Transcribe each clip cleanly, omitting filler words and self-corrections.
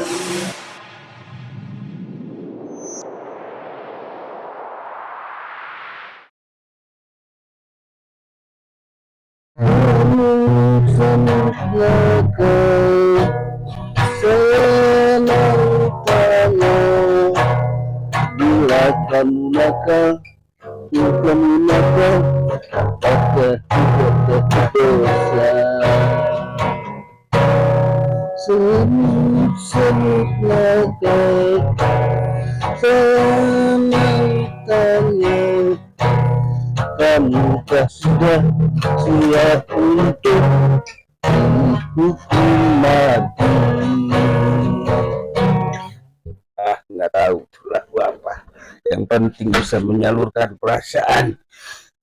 Bila kamu nakal, kamu nakal, maka tidak dosa. Semut nakal, tanya, kamukah sudah siap untuk dihukum mati? Nggak tahu lagu apa. Yang penting bisa menyalurkan perasaan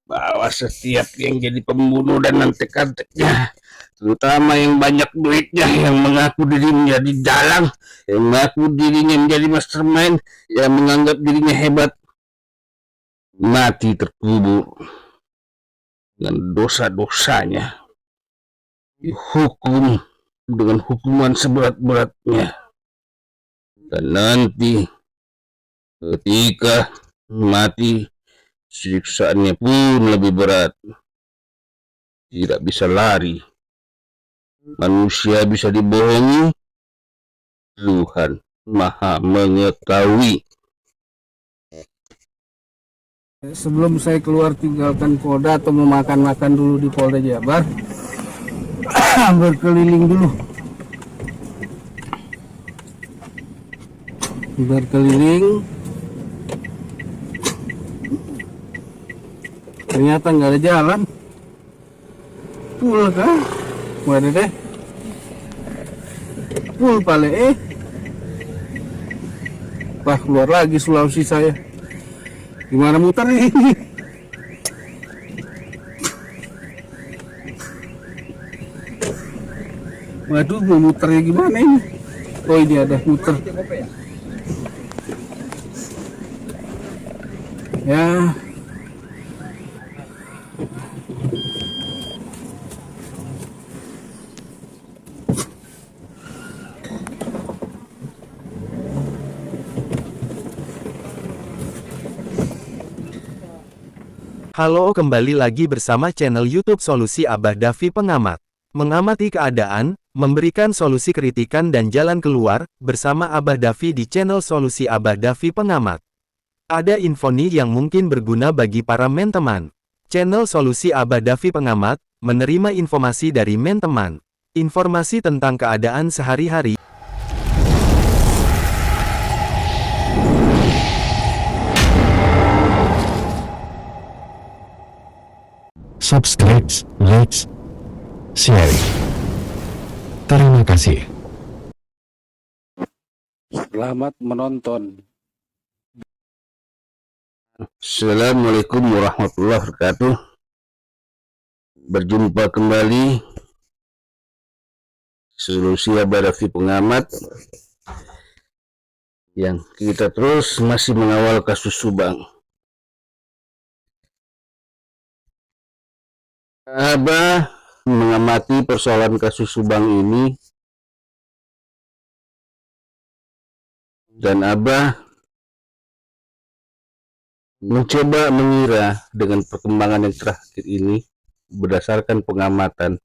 bahwa setiap yang jadi pembunuh dan antek-anteknya, terutama yang banyak duitnya, yang mengaku dirinya menjadi dalang, yang mengaku dirinya menjadi mastermind, yang menganggap dirinya hebat, mati terkubur dengan dosa-dosanya, dihukum dengan hukuman seberat-beratnya. Dan nanti ketika mati, siksaannya pun lebih berat. Tidak bisa lari. Manusia bisa dibohongi, Tuhan Maha mengetahui. Sebelum saya keluar tinggalkan Polda atau mau makan-makan dulu di Polda Jabar, berkeliling dulu. Berkeliling, ternyata nggak ada jalan. Pul kah? Waduh deh. Pul pale Wah, keluar lagi Sulawesi saya. Gimana muter nih? Waduh, mau muternya gimana ini? Oh, ini ada muter. Ya. Halo, kembali lagi bersama channel YouTube Solusi Abah Davi Pengamat. Mengamati keadaan, memberikan solusi kritikan dan jalan keluar, bersama Abah Davi di channel Solusi Abah Davi Pengamat. Ada info nih yang mungkin berguna bagi para men-teman. Channel Solusi Abah Davi Pengamat, menerima informasi dari men-teman. Informasi tentang keadaan sehari-hari. Subscribe, like, share. Terima kasih. Selamat menonton. Assalamualaikum warahmatullahi wabarakatuh. Berjumpa kembali Solusi Abah Davi Pengamat, yang kita terus masih mengawal kasus Subang. Abah mengamati persoalan kasus Subang ini, dan Abah mencoba mengira dengan perkembangan yang terakhir ini berdasarkan pengamatan.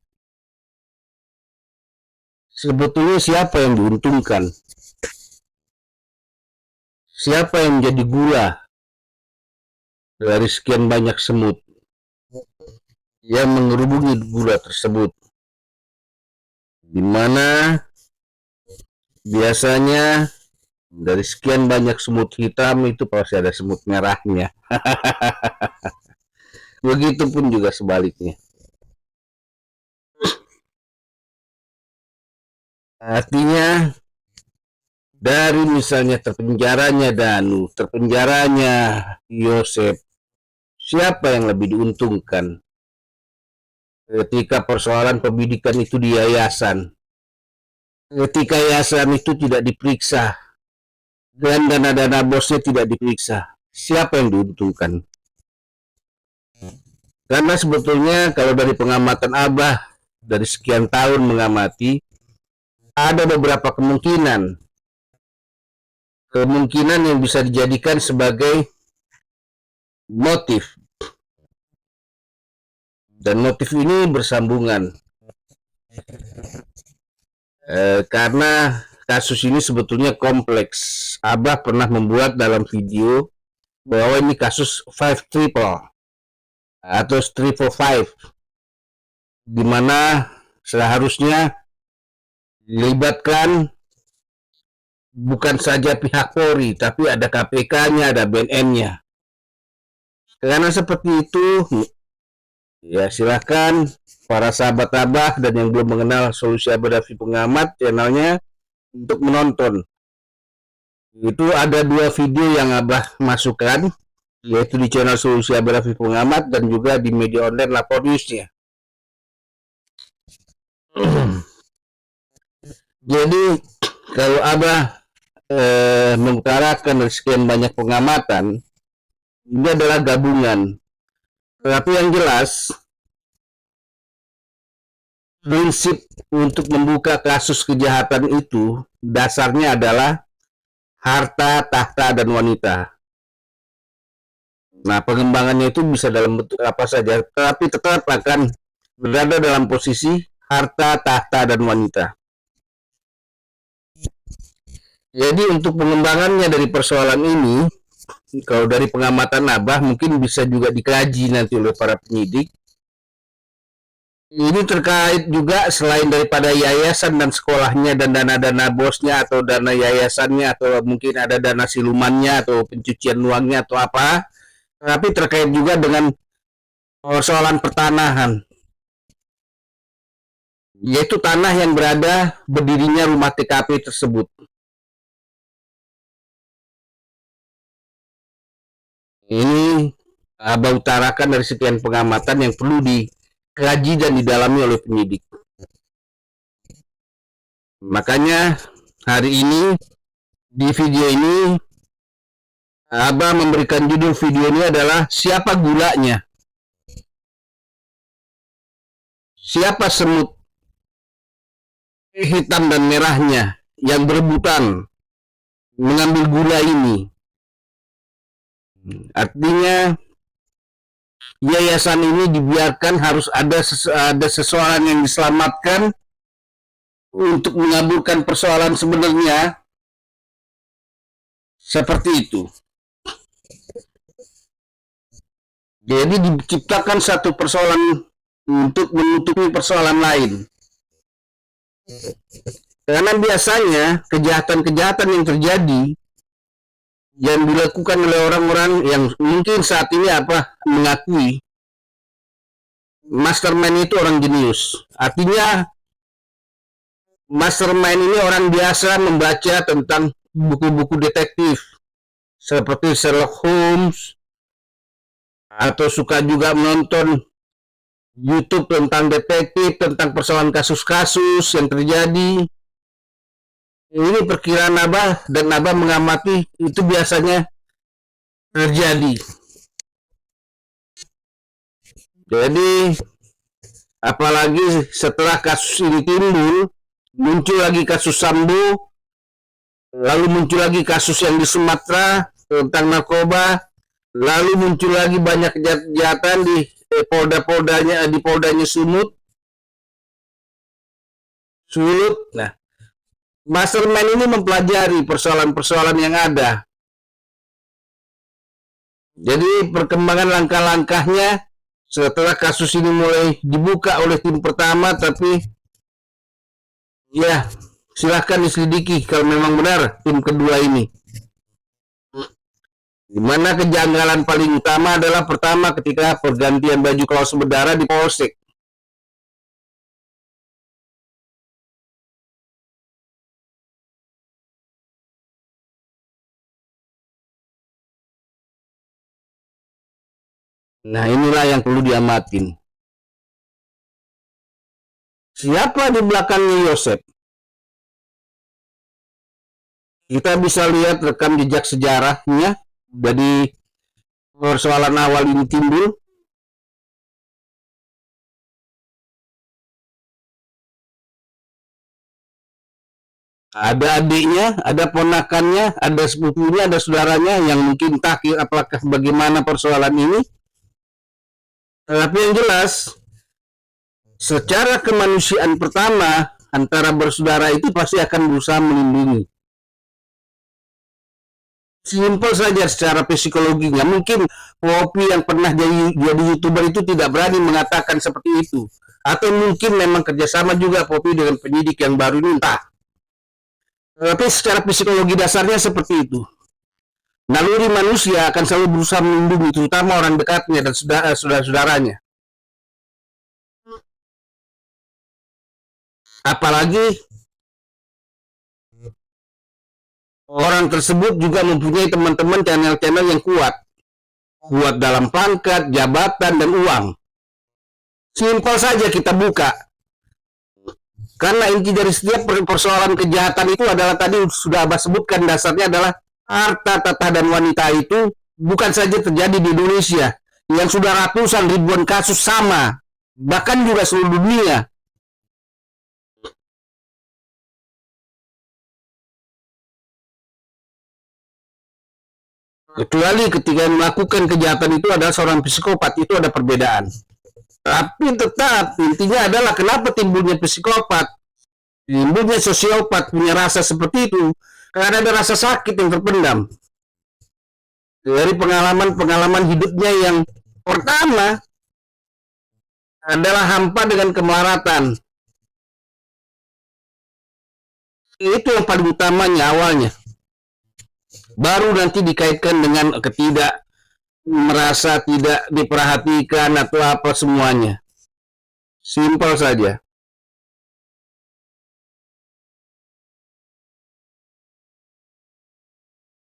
Sebetulnya siapa yang diuntungkan? Siapa yang menjadi gula dari sekian banyak semut yang mengerubungi gula tersebut? Di mana biasanya dari sekian banyak semut hitam itu pasti ada semut merahnya. Begitupun juga sebaliknya. Artinya dari misalnya terpenjaranya Danu, terpenjaranya Yosef, siapa yang lebih diuntungkan ketika persoalan pendidikan itu di yayasan? Ketika yayasan itu tidak diperiksa dan dana-dana bosnya tidak diperiksa, siapa yang diuntungkan? Karena sebetulnya kalau dari pengamatan Abah, dari sekian tahun mengamati, ada beberapa kemungkinan kemungkinan yang bisa dijadikan sebagai motif. Dan motif ini bersambungan. Karena kasus ini sebetulnya kompleks. Abah pernah membuat dalam video bahwa ini kasus 5 triple atau triple 5, di mana seharusnya dilibatkan bukan saja pihak Polri, tapi ada KPK-nya, ada BNN-nya. Karena seperti itu, ya silahkan para sahabat Abah dan yang belum mengenal Solusi Abah Davi Pengamat channelnya untuk menonton. Itu ada 2 video yang Abah masukkan, yaitu di channel Solusi Abah Davi Pengamat dan juga di media online Lapor News-nya. Jadi kalau Abah mengutarakan dari sekian banyak pengamatan, ini adalah gabungan. Tetapi yang jelas, prinsip untuk membuka kasus kejahatan itu dasarnya adalah harta, tahta, dan wanita. Nah, pengembangannya itu bisa dalam bentuk apa saja, tetapi tetap akan berada dalam posisi harta, tahta, dan wanita. Jadi untuk pengembangannya dari persoalan ini, kalau dari pengamatan Abah mungkin bisa juga dikaji nanti oleh para penyidik. Ini terkait juga selain daripada yayasan dan sekolahnya dan dana-dana bosnya atau dana yayasannya atau mungkin ada dana silumannya atau pencucian uangnya atau apa, tapi terkait juga dengan persoalan pertanahan, yaitu tanah yang berada berdirinya rumah TKP tersebut. Ini Abah utarakan dari sekian pengamatan yang perlu dikaji dan didalami oleh penyidik. Makanya hari ini di video ini Abah memberikan judul video ini adalah siapa gulanya, siapa semut hitam dan merahnya yang berebutan mengambil gula ini. Artinya yayasan ini dibiarkan harus ada seseorang yang diselamatkan untuk mengabulkan persoalan sebenarnya, seperti itu. Jadi diciptakan satu persoalan untuk menutupi persoalan lain. Karena biasanya kejahatan-kejahatan yang terjadi yang dilakukan oleh orang-orang yang mungkin saat ini mengakui mastermind itu orang jenius. Artinya mastermind ini orang biasa membaca tentang buku-buku detektif seperti Sherlock Holmes, atau suka juga menonton YouTube tentang detektif, tentang persoalan kasus-kasus yang terjadi. Ini perkiraan Abah dan Abah mengamati itu biasanya terjadi. Jadi apalagi setelah kasus ini timbul, muncul lagi kasus Sambo, lalu muncul lagi kasus yang di Sumatera tentang narkoba, lalu muncul lagi banyak kejahatan di poldanya Sulut. Nah, mastermind ini mempelajari persoalan-persoalan yang ada. Jadi perkembangan langkah-langkahnya setelah kasus ini mulai dibuka oleh tim pertama, tapi ya silahkan diselidiki kalau memang benar tim kedua ini. Dimana kejanggalan paling utama adalah pertama ketika pergantian baju kaos berdarah di Polsek. Nah, inilah yang perlu diamatin. Siapa di belakangnya Yosep? Kita bisa lihat rekam jejak sejarahnya dari persoalan awal ini timbul. Ada adiknya, ada ponakannya, ada sepupunya, ada saudaranya yang mungkin takir apakah bagaimana persoalan ini. Tapi yang jelas, secara kemanusiaan pertama, antara bersaudara itu pasti akan berusaha melindungi. Simpel saja secara psikologinya. Mungkin Poppy yang pernah jadi YouTuber itu tidak berani mengatakan seperti itu. Atau mungkin memang kerjasama juga Poppy dengan penyidik yang baru ini, entah. Tapi secara psikologi dasarnya seperti itu. Naluri manusia akan selalu berusaha melindungi, terutama orang dekatnya dan saudara-saudaranya. Apalagi orang tersebut juga mempunyai teman-teman channel-channel yang kuat. Kuat dalam pangkat, jabatan, dan uang. Simpel saja kita buka. Karena inti dari setiap persoalan kejahatan itu adalah tadi sudah Abah sebutkan, dasarnya adalah harta, tahta, dan wanita itu bukan saja terjadi di Indonesia, yang sudah ratusan ribuan kasus sama, bahkan juga seluruh dunia. Kecuali ketika yang melakukan kejahatan itu adalah seorang psikopat, itu ada perbedaan. Tapi tetap intinya adalah kenapa timbulnya psikopat, timbulnya sosiopat punya rasa seperti itu, karena ada rasa sakit yang terpendam dari pengalaman-pengalaman hidupnya yang pertama adalah hampa dengan kemelaratan. Itu yang paling utamanya awalnya. Baru nanti dikaitkan dengan merasa tidak diperhatikan atau apa semuanya. Simpel saja.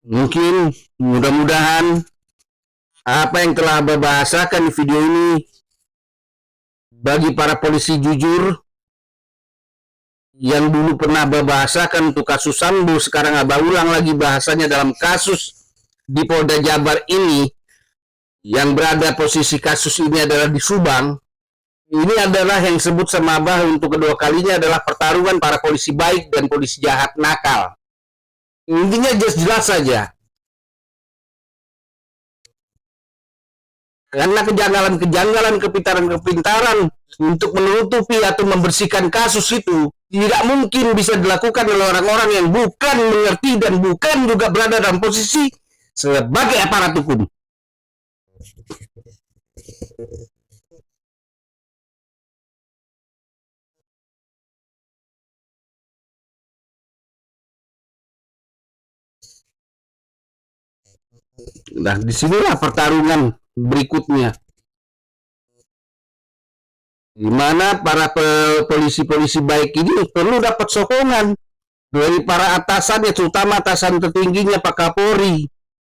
Mungkin mudah-mudahan apa yang telah Abah bahasakan di video ini bagi para polisi jujur yang dulu pernah Abah bahasakan untuk kasus Sambo, sekarang Abah ulang lagi bahasanya dalam kasus di Polda Jabar ini, yang berada posisi kasus ini adalah di Subang. Ini adalah yang disebut sama Abah untuk kedua kalinya adalah pertarungan para polisi baik dan polisi jahat nakal. Intinya jelas saja. Karena kejanggalan-kejanggalan, kepintaran-kepintaran untuk menutupi atau membersihkan kasus itu tidak mungkin bisa dilakukan oleh orang-orang yang bukan mengerti dan bukan juga berada dalam posisi sebagai aparat hukum. Nah, disinilah pertarungan berikutnya, di mana para polisi-polisi baik ini perlu dapat sokongan dari para atasannya, terutama atasan tertingginya Pak Kapolri,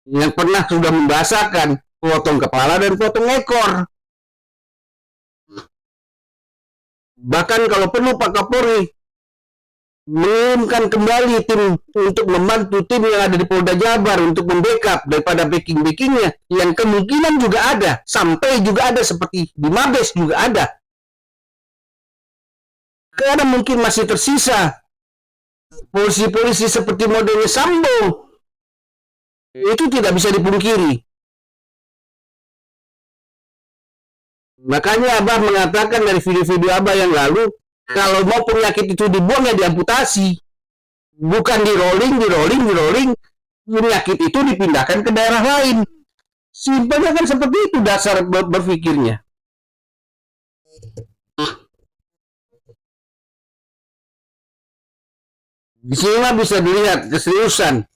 yang pernah sudah membahasakan potong kepala dan potong ekor. Bahkan kalau perlu Pak Kapolri mengirimkan kembali tim untuk membantu tim yang ada di Polda Jabar untuk membackup daripada backing-backingnya yang kemungkinan juga ada, sampai juga ada seperti di Mabes juga ada. Karena mungkin masih tersisa polisi-polisi seperti modelnya Sambo. Itu tidak bisa dipungkiri. Makanya Abah mengatakan dari video-video Abah yang lalu, kalau mau penyakit itu dibuang ya diamputasi, bukan di rolling, penyakit itu dipindahkan ke daerah lain. Simpelnya kan seperti itu dasar berpikirnya. Di sini bisa dilihat keseriusan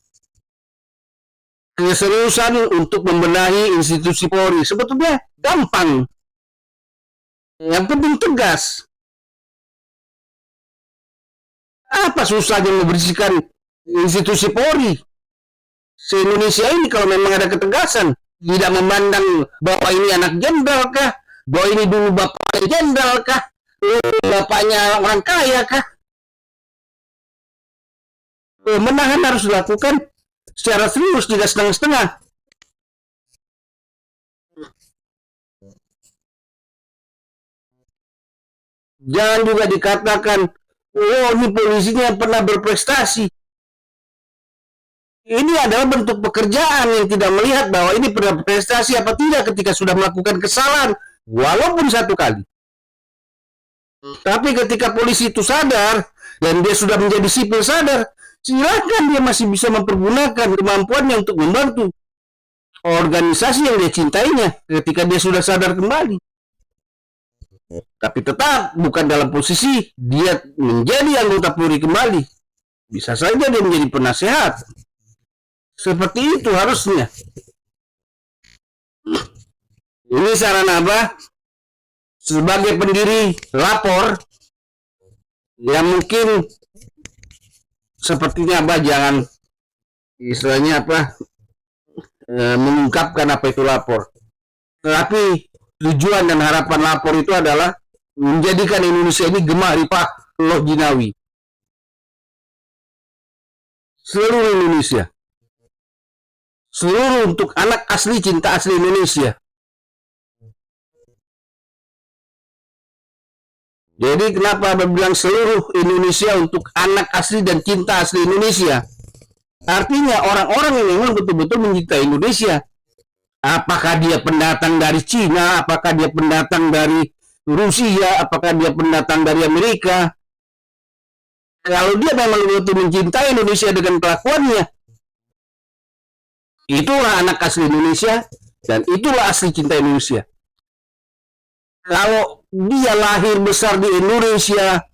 untuk membenahi institusi Polri. Sebetulnya gampang, yang penting tegas. Apa susahnya membersihkan institusi Polri se-Indonesia ini kalau memang ada ketegasan, tidak memandang bahwa ini anak jenderal kah, bahwa ini dulu bapaknya jenderal kah, bapaknya orang kaya kah. Pemenahan harus dilakukan secara serius, tidak setengah-setengah. Jangan juga dikatakan Oh, ini polisinya pernah berprestasi. Ini adalah bentuk pekerjaan yang tidak melihat bahwa ini pernah berprestasi apa tidak ketika sudah melakukan kesalahan, walaupun satu kali. Tapi ketika polisi itu sadar dan dia sudah menjadi sipil sadar, silakan dia masih bisa mempergunakan kemampuannya untuk membantu organisasi yang dia cintainya ketika dia sudah sadar kembali. Tapi tetap bukan dalam posisi dia menjadi anggota Polri kembali. Bisa saja dia menjadi penasehat. Seperti itu harusnya. Ini saran Abah sebagai pendiri lapor, ya mungkin sepertinya Abah jangan istilahnya mengungkapkan apa itu lapor. Tetapi tujuan dan harapan lapor itu adalah menjadikan Indonesia ini gemari Pak Loh Jinawi. Seluruh Indonesia. Seluruh untuk anak asli cinta asli Indonesia. Jadi kenapa Abah bilang seluruh Indonesia untuk anak asli dan cinta asli Indonesia? Artinya orang-orang yang memang betul-betul mencintai Indonesia. Apakah dia pendatang dari Cina, apakah dia pendatang dari Rusia, apakah dia pendatang dari Amerika. Kalau dia memang betul-betul mencintai Indonesia dengan kelakuannya, itulah anak asli Indonesia dan itulah asli cinta Indonesia. Kalau dia lahir besar di Indonesia,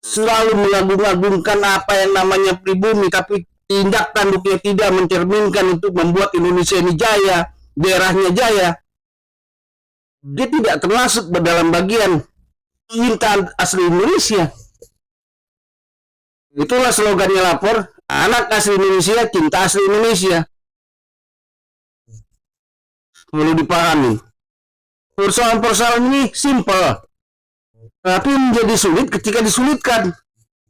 selalu mengagung-agungkan apa yang namanya pribumi, tapi tindak tanduknya tidak mencerminkan untuk membuat Indonesia ini jaya, daerahnya jaya, dia tidak termasuk dalam bagian cinta asli Indonesia. Itulah slogannya lapor, anak asli Indonesia, cinta asli Indonesia. Perlu dipahami. Persoalan-persoalan ini simpel, tapi menjadi sulit ketika disulitkan.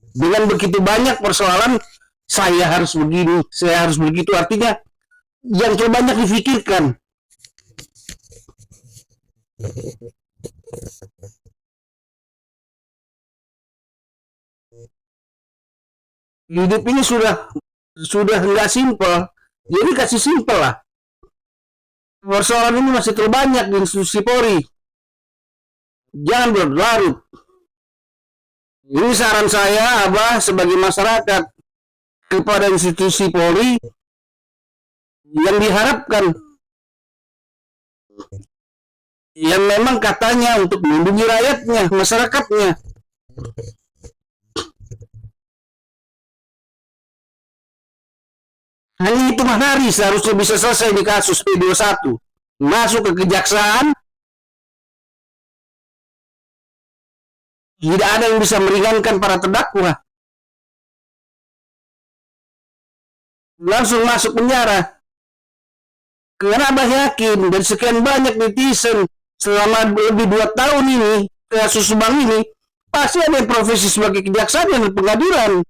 Dengan begitu banyak persoalan, saya harus begini, saya harus begitu, artinya yang terbanyak difikirkan. Hidup ini sudah nggak simpel, jadi kasih simpel lah. Persoalan ini masih terbanyak di institusi Polri. Jangan berlarut. Ini saran saya, Abah, sebagai masyarakat kepada institusi Polri yang diharapkan, yang memang katanya untuk melindungi rakyatnya, masyarakatnya. Hanya hitungan hari seharusnya bisa selesai di kasus P21. Masuk ke kejaksaan, tidak ada yang bisa meringankan para terdakwa. Langsung masuk penjara. Karena Abah yakin dari sekian banyak netizen selama lebih 2 tahun ini, kasus Subang ini, pasti ada yang profesi sebagai kejaksaan dan pengadilan.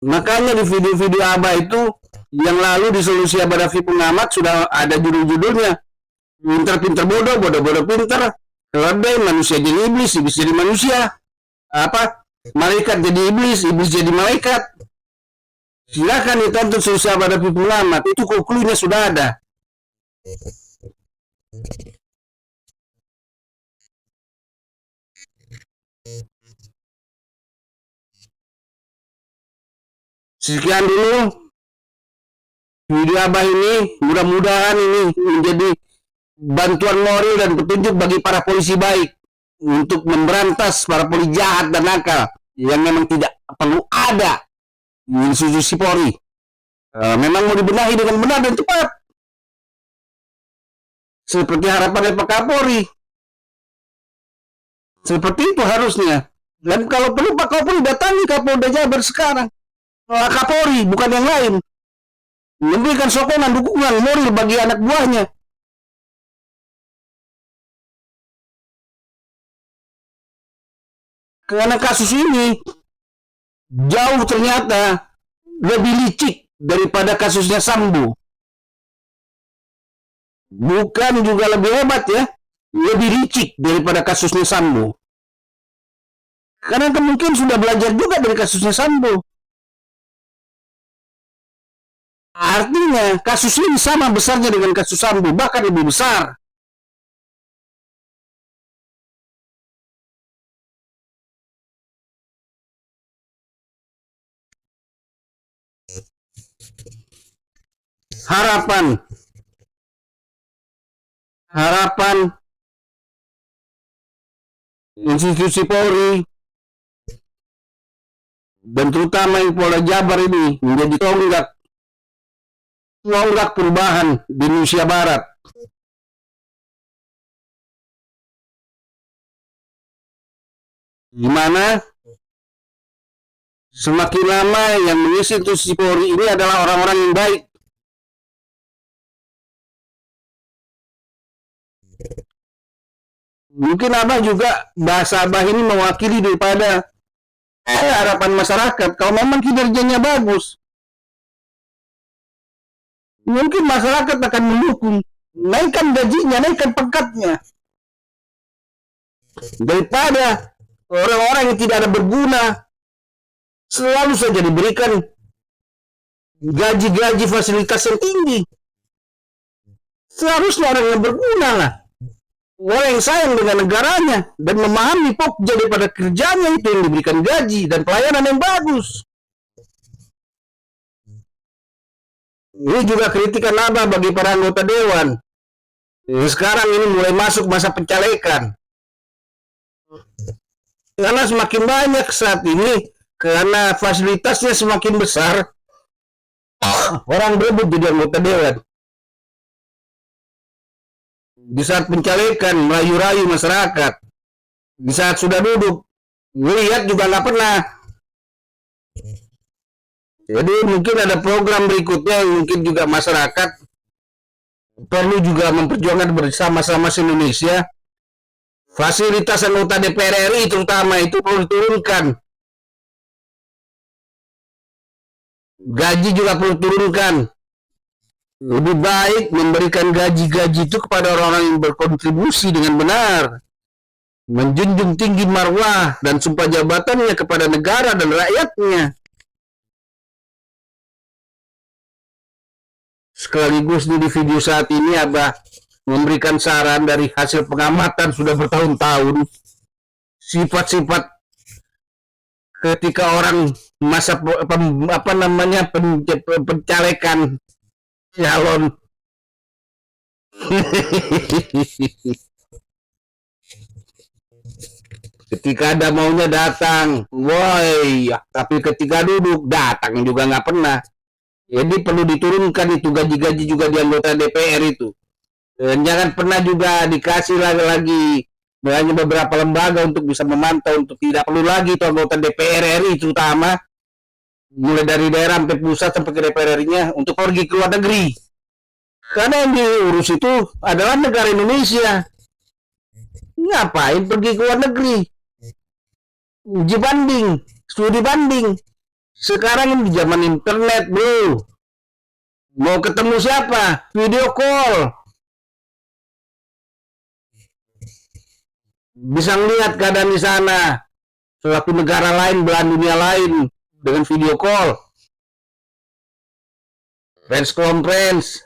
Makanya di video-video Abah itu yang lalu di Solusi Abah Davi Pengamat sudah ada judul-judulnya. Pinter-pinter bodoh, bodoh-bodoh pinter, keledai, manusia jadi iblis, iblis jadi manusia. Malaikat jadi iblis, iblis jadi malaikat. Silakan ditonton Solusi Abah Davi Pengamat, itu konklusinya sudah ada. Sekian dulu video Abah ini, mudah-mudahan ini menjadi bantuan moral dan petunjuk bagi para polisi baik untuk memberantas para polisi jahat dan nakal yang memang tidak perlu ada di institusi Polri. Memang mau dibenahi dengan benar dan cepat seperti harapan Pak Kapolri. Seperti itu harusnya. Dan kalau perlu Pak Kapolri datangi Kapolda Jabar sekarang. Kapolri, bukan yang lain. Memberikan sokongan, dukungan moral bagi anak buahnya. Karena kasus ini jauh ternyata lebih licik daripada kasusnya Sambo. Bukan juga lebih hebat ya, lebih licik daripada kasusnya Sambo. Karena mungkin sudah belajar juga dari kasusnya Sambo. Artinya kasus ini sama besarnya dengan kasus Sambo, bahkan lebih besar. Harapan institusi Polri dan terutama yang Polda Jabar ini menjadi tonggak perubahan di Indonesia Barat. Di mana semakin lama yang mengisi institusi Polri ini adalah orang-orang yang baik. Mungkin Abah juga, bahasa Abah ini mewakili daripada harapan masyarakat. Kalau memang kinerjanya bagus, mungkin masyarakat akan mendukung, naikkan gajinya, naikkan pangkatnya, daripada orang-orang yang tidak ada berguna selalu saja diberikan gaji-gaji fasilitas yang tinggi. Seharusnya orang yang berguna lah, orang yang sayang dengan negaranya dan memahami pokja daripada kerjanya itu yang diberikan gaji dan pelayanan yang bagus. Ini juga kritikan Abah bagi para anggota dewan. Sekarang ini mulai masuk masa pencalekan. Karena semakin banyak saat ini, karena fasilitasnya semakin besar, orang berebut jadi anggota dewan. Di saat pencalekan, merayu-rayu masyarakat. Di saat sudah duduk, lihat juga nggak pernah. Jadi mungkin ada program berikutnya yang mungkin juga masyarakat perlu juga memperjuangkan bersama-sama se-Indonesia. Fasilitas anggota DPR RI terutama itu perlu diturunkan. Gaji juga perlu diturunkan. Lebih baik memberikan gaji-gaji itu kepada orang-orang yang berkontribusi dengan benar. Menjunjung tinggi marwah dan sumpah jabatannya kepada negara dan rakyatnya. Sekaligus di video saat ini Abah memberikan saran dari hasil pengamatan sudah bertahun-tahun. Sifat-sifat ketika orang masa pencalekan calon ketika ada maunya datang, woi, tapi ketika duduk datang juga nggak pernah. Jadi perlu diturunkan itu gaji-gaji juga di anggota DPR itu. Dan jangan pernah juga dikasih lagi hanya beberapa lembaga untuk bisa memantau, untuk tidak perlu lagi itu anggota DPR RI terutama mulai dari daerah sampai pusat sampai ke DPR RI-nya untuk pergi ke luar negeri. Karena yang diurus itu adalah negara Indonesia. Ngapain pergi ke luar negeri? Uji banding, studi banding. Sekarang ini di zaman internet, bro. Mau ketemu siapa? Video call. Bisa ngeliat keadaan di sana. Suatu negara lain, belahan dunia lain dengan video call. Press conference.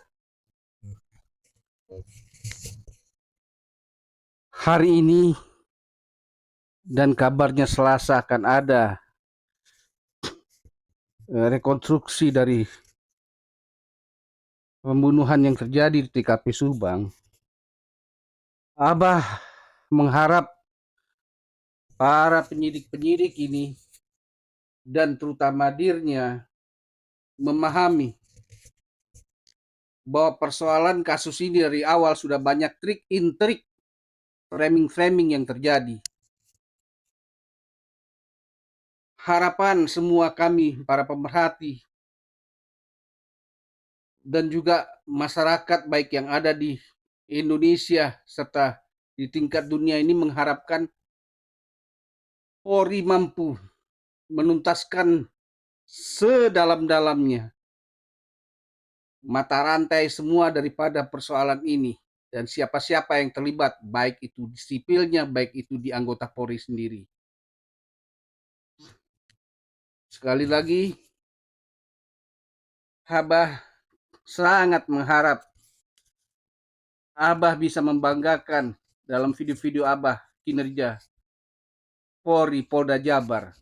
Hari ini dan kabarnya Selasa akan ada rekonstruksi dari pembunuhan yang terjadi di TKP Subang. Abah mengharap para penyidik-penyidik ini dan terutama dirnya memahami bahwa persoalan kasus ini dari awal sudah banyak trik and trik, framing-framing yang terjadi. Harapan semua kami, para pemerhati, dan juga masyarakat baik yang ada di Indonesia serta di tingkat dunia ini mengharapkan Polri mampu menuntaskan sedalam-dalamnya mata rantai semua daripada persoalan ini dan siapa-siapa yang terlibat, baik itu di sipilnya, baik itu di anggota Polri sendiri. Sekali lagi, Abah sangat mengharap Abah bisa membanggakan dalam video-video Abah kinerja Polri Polda Jabar.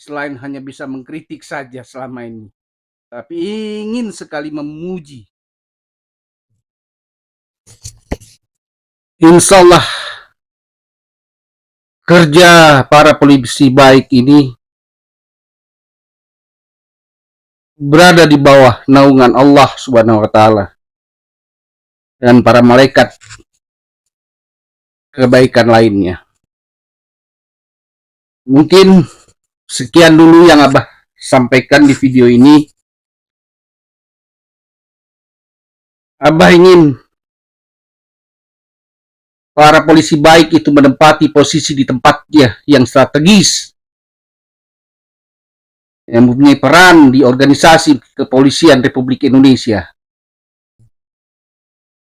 Selain hanya bisa mengkritik saja selama ini, tapi ingin sekali memuji. Insya Allah kerja para polisi baik ini berada di bawah naungan Allah Subhanahu wa Ta'ala dan para malaikat kebaikan lainnya. Mungkin sekian dulu yang Abah sampaikan di video ini. Abah ingin para polisi baik itu menempati posisi di tempatnya yang strategis, yang mempunyai peran di organisasi kepolisian Republik Indonesia.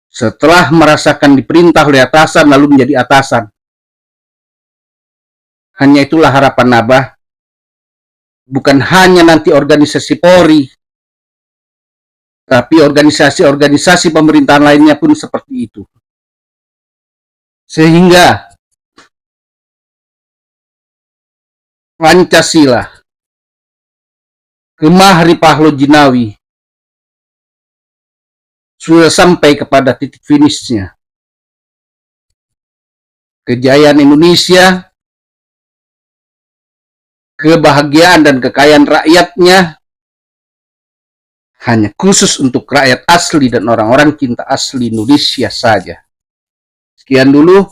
Setelah merasakan diperintah oleh atasan lalu menjadi atasan. Hanya itulah harapan Abah. Bukan hanya nanti organisasi Polri, tapi organisasi-organisasi pemerintahan lainnya pun seperti itu. Sehingga Pancasila, Kemah Ripahlo Jinawi sudah sampai kepada titik finishnya. Kejayaan Indonesia, kebahagiaan dan kekayaan rakyatnya hanya khusus untuk rakyat asli dan orang-orang cinta asli Indonesia saja. Sekian dulu.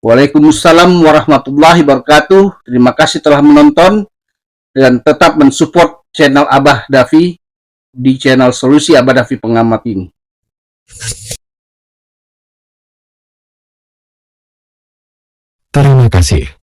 Waalaikumsalam warahmatullahi wabarakatuh. Terima kasih telah menonton dan tetap mensupport channel Abah Davi di channel Solusi Abah Davi Pengamat ini. Terima kasih.